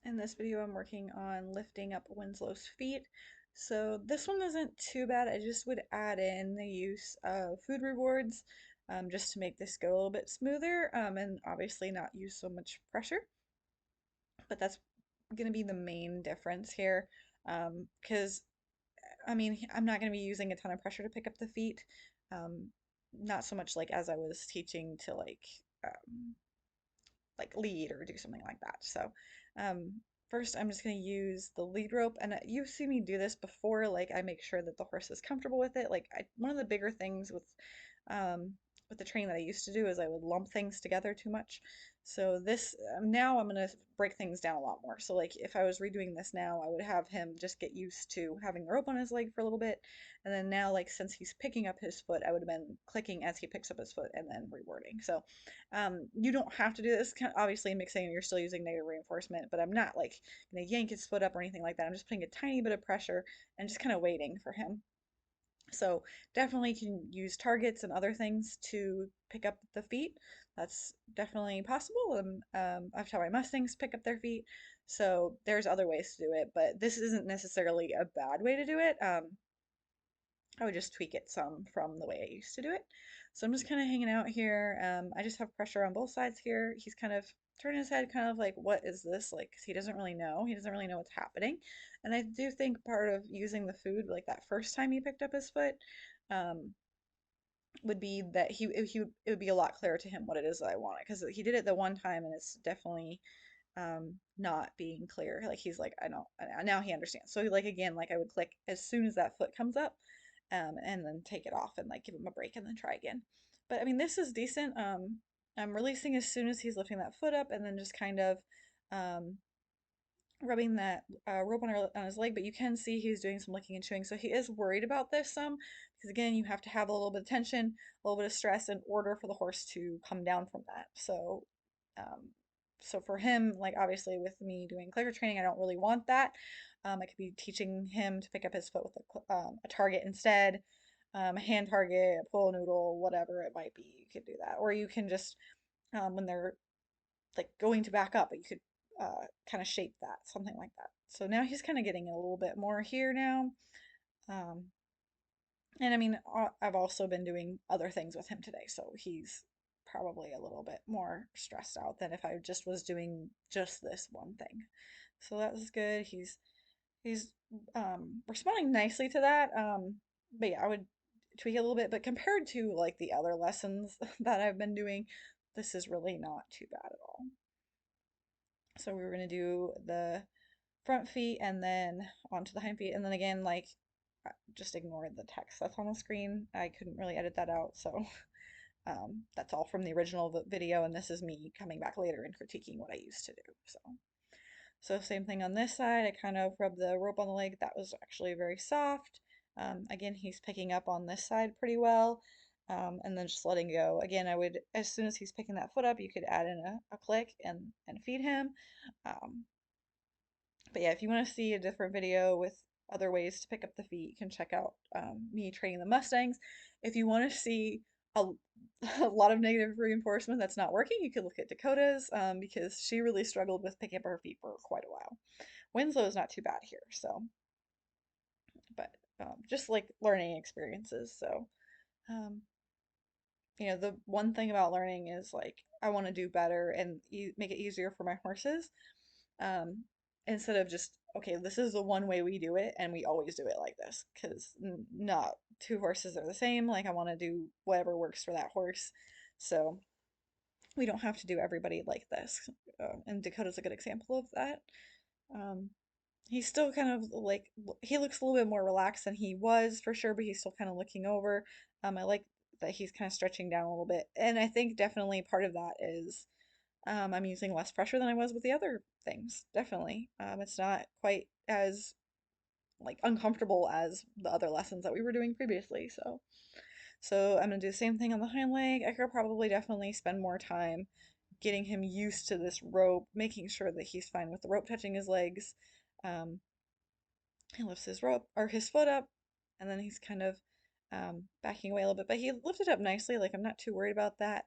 In this video, I'm working on lifting up Winslow's feet. So this one isn't too bad. I just would add in the use of food rewards just to make this go a little bit smoother and obviously not use so much pressure. But that's going to be the main difference here because I mean, I'm not going to be using a ton of pressure to pick up the feet. Um, Not so much like as I was teaching to um, like lead or do something like that. So um, first I'm just going to use the lead rope, and you've seen me do this before. Like I make sure that the horse is comfortable with it. One of the bigger things um, with the training that I used to do is I would lump things together too much. So this now I'm gonna break things down a lot more. So like if I was redoing this now, I would have him just get used to having the rope on his leg for a little bit, and then now like since he's picking up his foot, I would have been clicking as he picks up his foot and then rewarding. So you don't have to do this. Obviously, mixing you're still using negative reinforcement, but I'm not like gonna yank his foot up or anything like that. I'm just putting a tiny bit of pressure and just kind of waiting for him. So definitely can use targets and other things to pick up the feet. That's definitely possible. I've taught my Mustangs pick up their feet. So there's other ways to do it, but this isn't necessarily a bad way to do it. I would just tweak it some from the way I used to do it. So I'm just kind of hanging out here. I just have pressure on both sides here. He's kind of turning his head, kind of like, what is this? Like, 'cause he doesn't really know. He doesn't really know what's happening. And I do think part of using the food, like that first time he picked up his foot, um, would be that it would be a lot clearer to him what it is that I wanted because he did it the one time and it's definitely not being clear. Like he's like, I know now he understands. So like again, like I would click as soon as that foot comes up, and then take it off and like give him a break and then try again. But I mean, this is decent. I'm releasing as soon as he's lifting that foot up and then just kind of um, rubbing that rope on his leg. But you can see he's doing some licking and chewing. So he is worried about this some because again, you have to have a little bit of tension, a little bit of stress in order for the horse to come down from that. Um, so for him, like obviously with me doing clicker training, I don't really want that. I could be teaching him to pick up his foot with a target instead, a hand target, a pull noodle, whatever it might be. You could do that, or you can just when they're like going to back up, you could kind of shape that, something like that. So now he's kind of getting a little bit more here now. Um, and I mean, I've also been doing other things with him today, so he's probably a little bit more stressed out than if I just was doing just this one thing. So that was good. He's responding nicely to that. But yeah, I would tweak it a little bit. But compared to like the other lessons that I've been doing, this is really not too bad at all. So we were gonna do the front feet and then onto the hind feet, and then again, like just ignore the text that's on the screen. I couldn't really edit that out, so that's all from the original video, and this is me coming back later and critiquing what I used to do. So same thing on this side. I kind of rubbed the rope on the leg. That was actually very soft. Again, he's picking up on this side pretty well. And then just letting go. Again, I would, as soon as he's picking that foot up, you could add in a click and feed him. Um, but yeah, if you want to see a different video with other ways to pick up the feet, you can check out me training the Mustangs. If you want to see a, a lot of negative reinforcement that's not working, you could look at Dakota's because she really struggled with picking up her feet for quite a while. Winslow is not too bad here, so, but just like learning experiences. So, um, the one thing about learning is like I want to do better and make it easier for my horses um, instead of just, okay, this is the one way we do it and we always do it like this because not two horses are the same. Like, I want to do whatever works for that horse. So, we don't have to do everybody like this. And Dakota's a good example of that. Um, he's still kind of like, he looks a little bit more relaxed than he was for sure, but he's still kind of looking over. I like that he's kind of stretching down a little bit. And I think definitely part of that is I'm using less pressure than I was with the other things. Definitely. It's not quite as like uncomfortable as the other lessons that we were doing previously. So I'm gonna do the same thing on the hind leg. I could probably definitely spend more time getting him used to this rope, making sure that he's fine with the rope touching his legs. Um, he lifts his rope or his foot up, and then he's kind of backing away a little bit. But he lifted up nicely. Like I'm not too worried about that.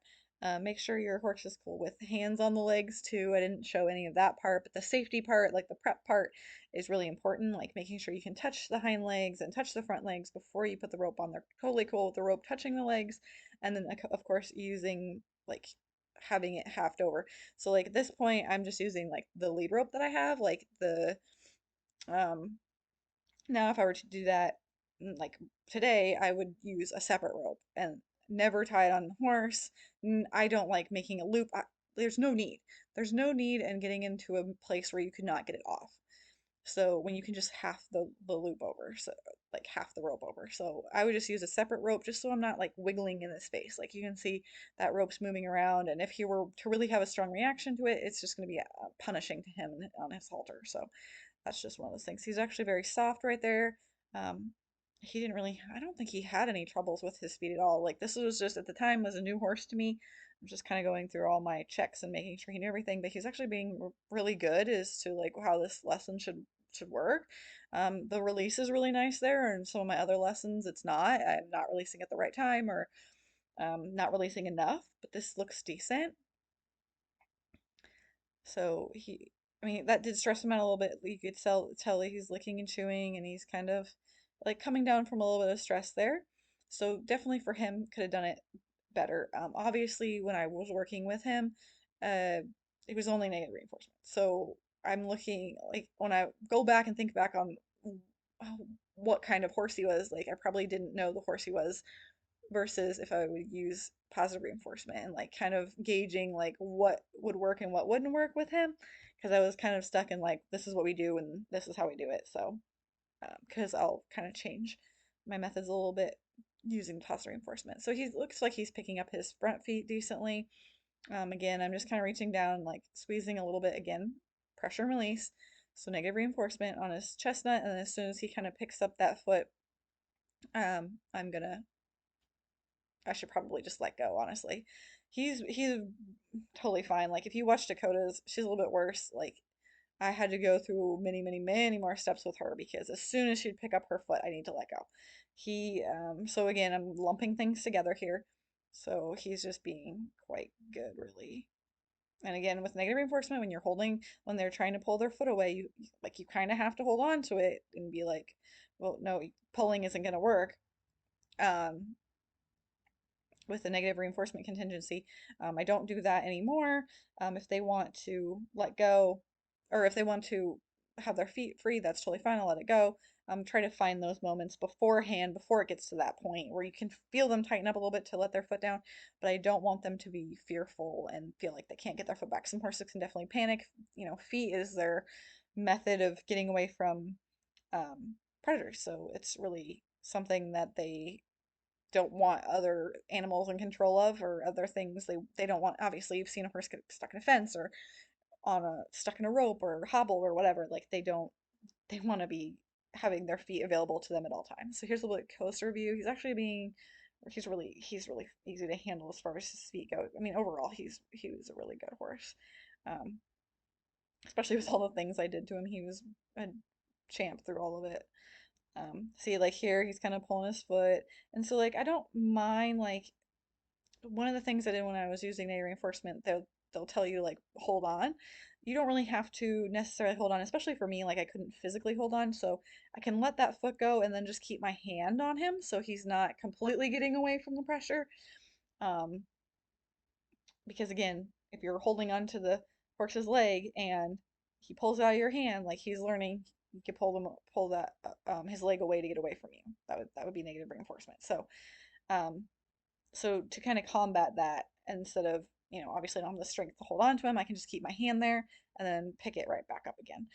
Make sure your horse is cool with hands on the legs too. I didn't show any of that part, but the safety part, like the prep part, is really important. Like making sure you can touch the hind legs and touch the front legs before you put the rope on. They're totally cool with the rope touching the legs, and then of course using like having it halved over. So like at this point, I'm just using like the lead rope that I have, like the um now, if I were to do that like today, I would use a separate rope and never tie it on the horse. I don't like making a loop. There's no need. There's no need in getting into a place where you could not get it off. So when you can just half the loop over, so like half the rope over. So I would just use a separate rope just so I'm not like wiggling in the space. Like you can see that rope's moving around, and if he were to really have a strong reaction to it, it's just going to be punishing to him on his halter. So that's just one of those things. He's actually very soft right there. Um, he didn't really, I don't think he had any troubles with his speed at all. Like this was just at the time was a new horse to me. I'm just kind of going through all my checks and making sure he knew everything, but he's actually being really good as to like how this lesson should work. The release is really nice there, and some of my other lessons it's not. I'm not releasing at the right time or not releasing enough, but this looks decent. So I mean, that did stress him out a little bit. You could tell that he's licking and chewing, and he's kind of like coming down from a little bit of stress there. So definitely for him, could have done it better. Obviously, when I was working with him, uh, it was only negative reinforcement. So I'm looking like when I go back and think back on what kind of horse he was, like I probably didn't know the horse he was versus if I would use positive reinforcement and like kind of gauging like what would work and what wouldn't work with him because I was kind of stuck in like this is what we do and this is how we do it. So because I'll kind of change my methods a little bit using positive reinforcement. So he looks like he's picking up his front feet decently. Again, I'm just kind of reaching down, like squeezing a little bit again, pressure and release. So negative reinforcement on his chestnut, and as soon as he kind of picks up that foot, I'm gonna I should probably just let go, honestly. He's totally fine. Like if you watch Dakota's, she's a little bit worse. Like I had to go through many, many, many more steps with her because as soon as she'd pick up her foot, I need to let go. So again, I'm lumping things together here. So he's just being quite good, really. And again, with negative reinforcement, when they're trying to pull their foot away, you kind of have to hold on to it and be like, well, no, pulling isn't going to work. Um, with the negative reinforcement contingency. I don't do that anymore. If they want to let go, or if they want to have their feet free, that's totally fine. I'll let it go. Try to find those moments beforehand, before it gets to that point where you can feel them tighten up a little bit to let their foot down. But I don't want them to be fearful and feel like they can't get their foot back. Some horses can definitely panic. Feet is their method of getting away from predators. So it's really something that they don't want other animals in control of or other things they don't want. Obviously you've seen a horse get stuck in a fence or on a stuck in a rope or hobble or whatever, like they want to be having their feet available to them at all times. So here's a little bit closer view. He's really easy to handle as far as his feet go. I mean overall he was a really good horse, um, especially with all the things I did to him. He was a champ through all of it. See, like here, he's kind of pulling his foot. And so, like, I don't mind, like, one of the things I did when I was using negative reinforcement, they'll tell you, like, hold on. You don't really have to necessarily hold on, especially for me, like, I couldn't physically hold on. So I can let that foot go and then just keep my hand on him so he's not completely getting away from the pressure. Um, because again, if you're holding on to the horse's leg and he pulls out of your hand, like he's learning, you could pull that his leg away to get away from you. That would be negative reinforcement. Um, so to kind of combat that, instead of obviously I don't have the strength to hold on to him, I can just keep my hand there and then pick it right back up again.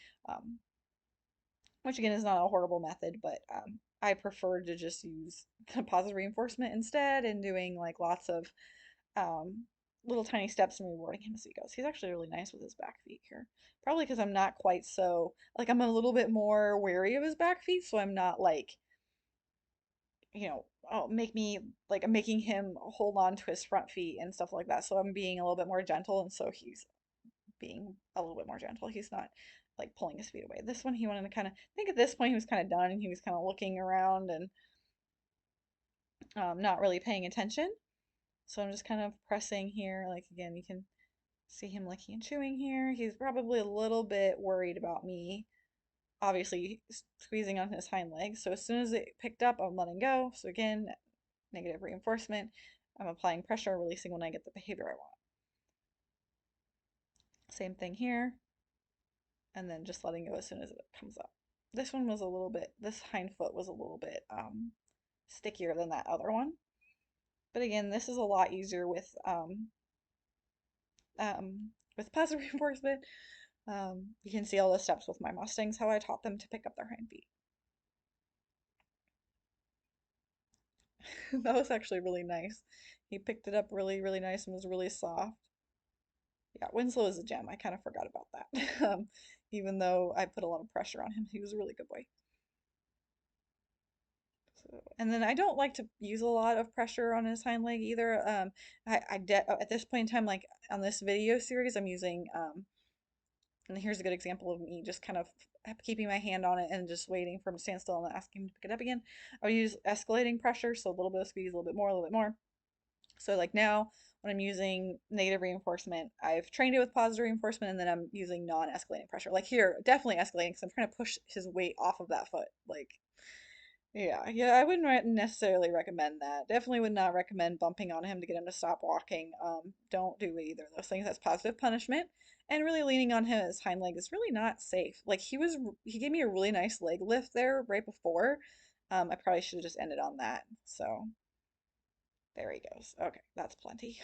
Which again is not a horrible method, but I prefer to just use the positive reinforcement instead and doing like lots of um, little tiny steps and rewarding him as he goes. He's actually really nice with his back feet here. Probably because I'm not quite so, like, I'm a little bit more wary of his back feet, so I'm not like, oh, I'm making him hold on to his front feet and stuff like that. So I'm being a little bit more gentle, and so he's being a little bit more gentle. He's not like pulling his feet away. This one, he wanted to kind of, I think at this point he was kind of done and he was kind of looking around and not really paying attention. So I'm just kind of pressing here. Like again, you can see him licking and chewing here. He's probably a little bit worried about me, obviously squeezing on his hind legs. So as soon as it picked up, I'm letting go. So again, negative reinforcement. I'm applying pressure, releasing when I get the behavior I want. Same thing here, and then just letting go as soon as it comes up. This one was a little bit, this hind foot was a little bit stickier than that other one. But again, this is a lot easier with positive reinforcement. You can see all the steps with my Mustangs, how I taught them to pick up their hind feet. That was actually really nice. He picked it up really, really nice and was really soft. Yeah, Winslow is a gem. I kind of forgot about that. Even though I put a lot of pressure on him, he was a really good boy. So, and then I don't like to use a lot of pressure on his hind leg either. At this point in time, like on this video series, I'm using and here's a good example of me just kind of keeping my hand on it and just waiting for him to stand still and asking him to pick it up again. I would use escalating pressure, so a little bit of squeeze, a little bit more, a little bit more. So like now when I'm using negative reinforcement, I've trained it with positive reinforcement and then I'm using non-escalating pressure. Like here, definitely escalating because I'm trying to push his weight off of that foot. Like, yeah, I wouldn't necessarily recommend that. Definitely would not recommend bumping on him to get him to stop walking. Don't do either of those things. That's positive punishment. And really leaning on his hind leg is really not safe. Like he gave me a really nice leg lift there right before. I probably should have just ended on that. So there he goes. Okay, that's plenty.